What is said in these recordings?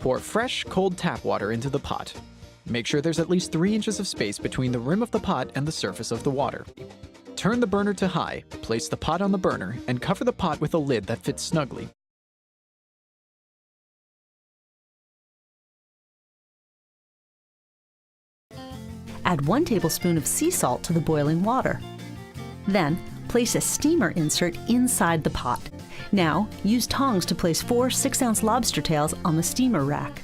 Pour fresh, cold tap water into the pot. Make sure there's at least 3 inches of space between the rim of the pot and the surface of the water. Turn the burner to high, place the pot on the burner, and cover the pot with a lid that fits snugly. Add 1 tablespoon of sea salt to the boiling water. Then, place a steamer insert inside the pot. Now, use tongs to place 4 6-ounce lobster tails on the steamer rack.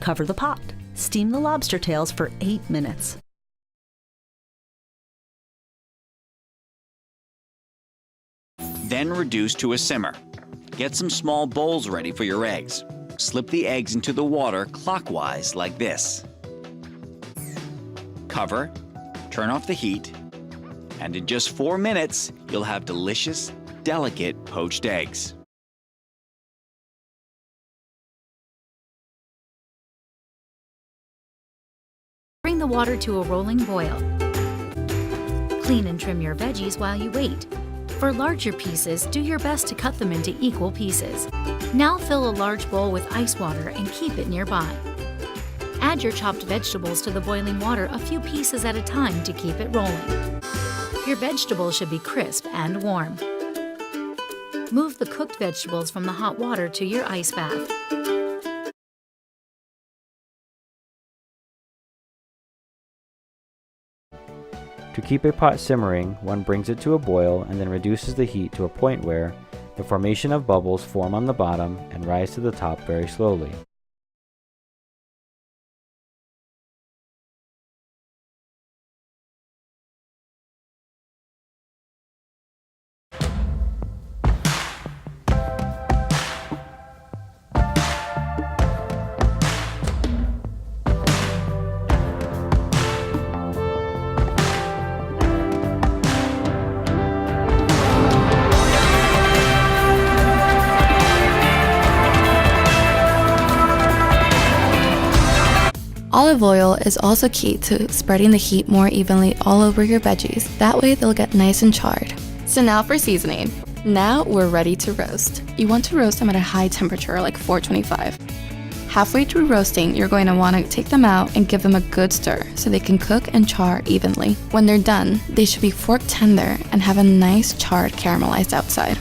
Cover the pot. Steam the lobster tails for 8 minutes. Then reduce to a simmer. Get some small bowls ready for your eggs. Slip the eggs into the water clockwise like this. Cover, turn off the heat, and in just 4 minutes, you'll have delicious, delicate poached eggs. Bring the water to a rolling boil. Clean and trim your veggies while you wait. For larger pieces, do your best to cut them into equal pieces. Now fill a large bowl with ice water and keep it nearby. Add your chopped vegetables to the boiling water a few pieces at a time to keep it rolling. Your vegetables should be crisp and warm. Move the cooked vegetables from the hot water to your ice bath. To keep a pot simmering, one brings it to a boil and then reduces the heat to a point where the formation of bubbles form on the bottom and rise to the top very slowly. Olive oil is also key to spreading the heat more evenly all over your veggies. That way they'll get nice and charred. So now for seasoning. Now we're ready to roast. You want to roast them at a high temperature, like 425. Halfway through roasting, you're going to want to take them out and give them a good stir so they can cook and char evenly. When they're done, they should be fork tender and have a nice charred caramelized outside.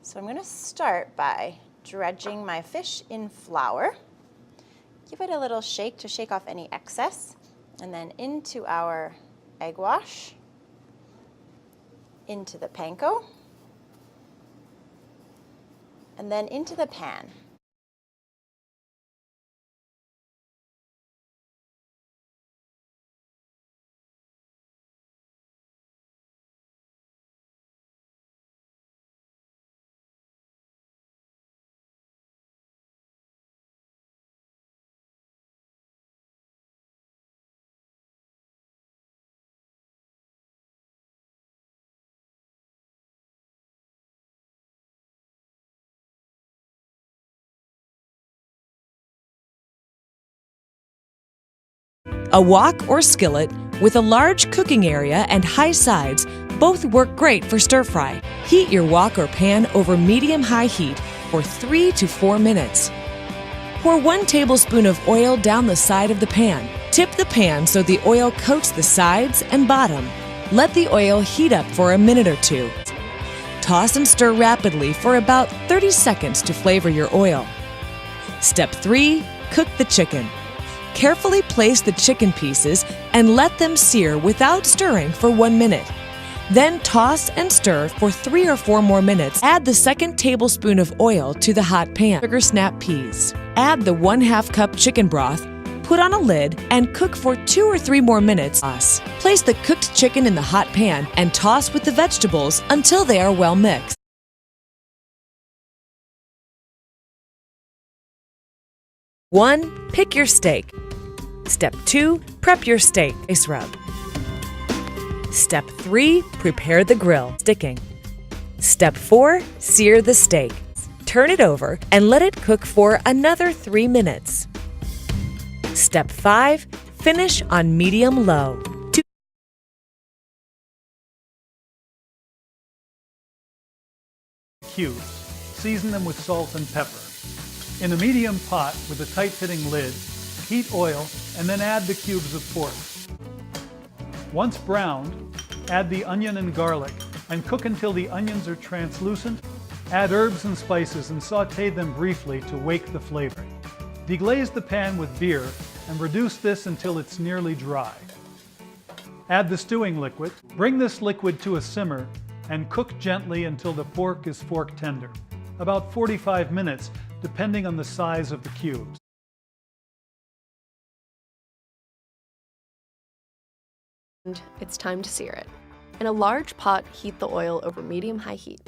So I'm going to start by dredging my fish in flour. Give it a little shake to shake off any excess, and then into our egg wash, into the panko, and then into the pan. A wok or skillet with a large cooking area and high sides both work great for stir fry. Heat your wok or pan over medium-high heat for 3 to 4 minutes. Pour 1 tablespoon of oil down the side of the pan. Tip the pan so the oil coats the sides and bottom. Let the oil heat up for a minute or 2. Toss and stir rapidly for about 30 seconds to flavor your oil. Step 3. Cook the chicken. Carefully place the chicken pieces and let them sear without stirring for 1 minute. Then toss and stir for 3 or 4 more minutes. Add the 2nd tablespoon of oil to the hot pan. Sugar snap peas. Add the 1/2 cup chicken broth, put on a lid, and cook for 2 or 3 more minutes. Place the cooked chicken in the hot pan and toss with the vegetables until they are well mixed. 1. Pick your steak. Step 2. Prep your steak. Ice rub. Step 3. Prepare the grill. Sticking. Step 4. Sear the steak. Turn it over and let it cook for another 3 minutes. Step 5. Finish on medium-low. Cubes. Season them with salt and pepper. In a medium pot with a tight-fitting lid, heat oil and then add the cubes of pork. Once browned, add the onion and garlic and cook until the onions are translucent. Add herbs and spices and sauté them briefly to wake the flavor. Deglaze the pan with beer and reduce this until it's nearly dry. Add the stewing liquid. Bring this liquid to a simmer and cook gently until the pork is fork tender, about 45 minutes, depending on the size of the cubes. And it's time to sear it. In a large pot, heat the oil over medium-high heat.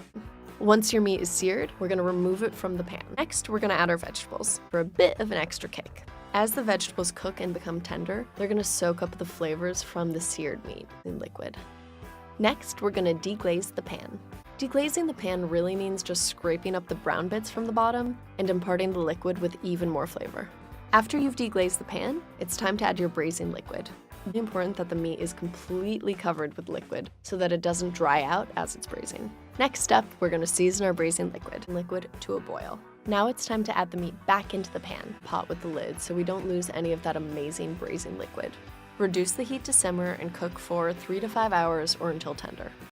Once your meat is seared, we're going to remove it from the pan. Next, we're going to add our vegetables for a bit of an extra kick. As the vegetables cook and become tender, they're going to soak up the flavors from the seared meat in liquid. Next, we're going to deglaze the pan. Deglazing the pan really means just scraping up the brown bits from the bottom and imparting the liquid with even more flavor. After you've deglazed the pan, it's time to add your braising liquid. It's important that the meat is completely covered with liquid so that it doesn't dry out as it's braising. Next step, we're going to season our braising liquid to a boil. Now it's time to add the meat back into the pot with the lid so we don't lose any of that amazing braising liquid. Reduce the heat to simmer and cook for 3 to 5 hours or until tender.